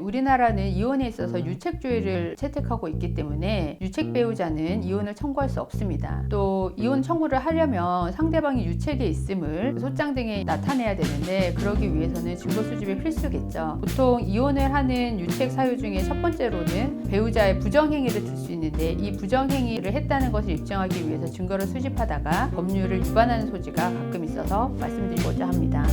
우리나라는 이혼에 있어서 유책주의를 채택하고 있기 때문에 유책 배우자는 이혼을 청구할 수 없습니다. 또 이혼 청구를 하려면 상대방이 유책에 있음을 소장 등에 나타내야 되는데, 그러기 위해서는 증거 수집이 필수겠죠. 보통 이혼을 하는 유책 사유 중에 첫 번째로는 배우자의 부정행위를 들 수 있는데, 이 부정행위를 했다는 것을 입증하기 위해서 증거를 수집하다가 법률을 위반하는 소지가 가끔 있어서 말씀드리고자 합니다.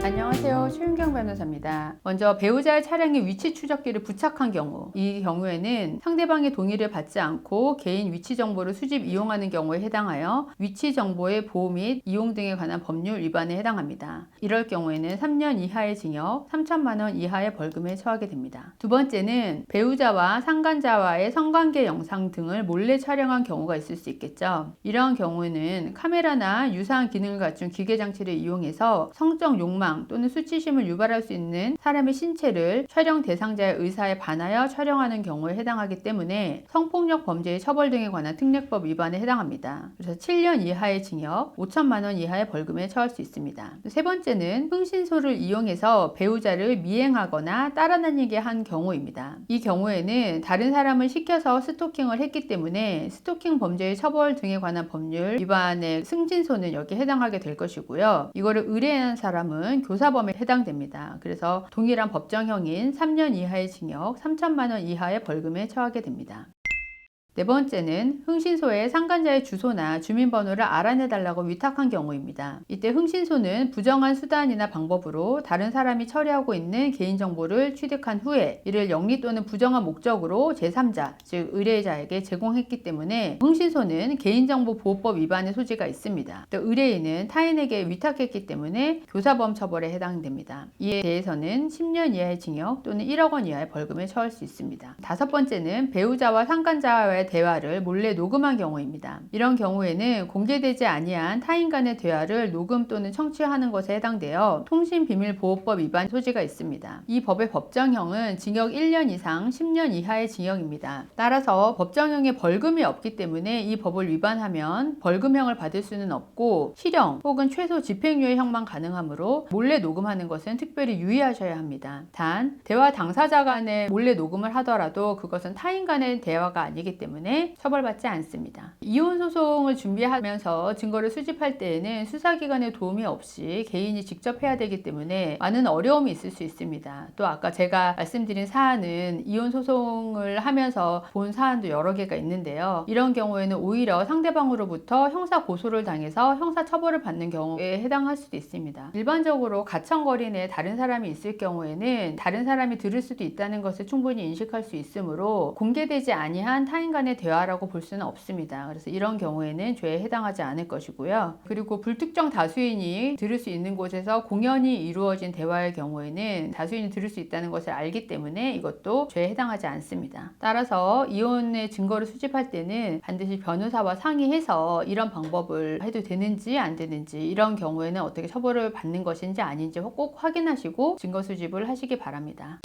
안녕하세요. 최윤경 변호사입니다. 먼저 배우자의 차량에 위치 추적기를 부착한 경우, 이 경우에는 상대방의 동의를 받지 않고 개인 위치 정보를 수집 이용하는 경우에 해당하여 위치 정보의 보호 및 이용 등에 관한 법률 위반에 해당합니다. 이럴 경우에는 3년 이하의 징역, 3천만 원 이하의 벌금에 처하게 됩니다. 두 번째는 배우자와 상간자와의 성관계 영상 등을 몰래 촬영한 경우가 있을 수 있겠죠. 이러한 경우에는 카메라나 유사한 기능을 갖춘 기계 장치를 이용해서 성적 욕망 또는 수치심을 유발할 수 있는 사람의 신체를 촬영 대상자의 의사에 반하여 촬영하는 경우에 해당하기 때문에 성폭력 범죄의 처벌 등에 관한 특례법 위반에 해당합니다. 그래서 7년 이하의 징역, 5천만 원 이하의 벌금에 처할 수 있습니다. 세 번째는 흥신소를 이용해서 배우자를 미행하거나 따라다니게 한 경우입니다. 이 경우에는 다른 사람을 시켜서 스토킹을 했기 때문에 스토킹 범죄의 처벌 등에 관한 법률 위반의 승진소는 여기에 해당하게 될 것이고요. 이거를 의뢰한 사람은 교사범에 해당됩니다. 그래서 동일한 법정형인 3년 이하의 징역, 3천만 원 이하의 벌금에 처하게 됩니다. 네 번째는 흥신소에 상간자의 주소나 주민번호를 알아내달라고 위탁한 경우입니다. 이때 흥신소는 부정한 수단이나 방법으로 다른 사람이 처리하고 있는 개인정보를 취득한 후에 이를 영리 또는 부정한 목적으로 제3자, 즉 의뢰자에게 제공했기 때문에 흥신소는 개인정보보호법 위반의 소지가 있습니다. 또 의뢰인은 타인에게 위탁했기 때문에 교사범 처벌에 해당됩니다. 이에 대해서는 10년 이하의 징역 또는 1억 원 이하의 벌금에 처할 수 있습니다. 다섯 번째는 배우자와 상간자와의 대화를 몰래 녹음한 경우입니다. 이런 경우에는 공개되지 아니한 타인 간의 대화를 녹음 또는 청취하는 것에 해당되어 통신비밀보호법 위반 소지가 있습니다. 이 법의 법정형은 징역 1년 이상 10년 이하의 징역입니다. 따라서 법정형에 벌금이 없기 때문에 이 법을 위반하면 벌금형을 받을 수는 없고 실형 혹은 최소 집행유예형만 가능하므로 몰래 녹음하는 것은 특별히 유의하셔야 합니다. 단 대화 당사자 간에 몰래 녹음을 하더라도 그것은 타인 간의 대화가 아니기 때문에 처벌받지 않습니다. 이혼 소송을 준비하면서 증거를 수집할 때에는 수사기관의 도움이 없이 개인이 직접 해야 되기 때문에 많은 어려움이 있을 수 있습니다. 또 아까 제가 말씀드린 사안은 이혼 소송을 하면서 본 사안도 여러 개가 있는데요. 이런 경우에는 오히려 상대방으로부터 형사 고소를 당해서 형사 처벌을 받는 경우에 해당할 수도 있습니다. 일반적으로 가청거리 내에 다른 사람이 있을 경우에는 다른 사람이 들을 수도 있다는 것을 충분히 인식할 수 있으므로 공개되지 아니한 타인 간의 대화라고 볼 수는 없습니다. 그래서 이런 경우에는 죄에 해당하지 않을 것이고요. 그리고 불특정 다수인이 들을 수 있는 곳에서 공연이 이루어진 대화의 경우에는 다수인이 들을 수 있다는 것을 알기 때문에 이것도 죄에 해당하지 않습니다. 따라서 이혼의 증거를 수집할 때는 반드시 변호사와 상의해서 이런 방법을 해도 되는지 안 되는지, 이런 경우에는 어떻게 처벌을 받는 것인지 아닌지 꼭 확인하시고 증거 수집을 하시기 바랍니다.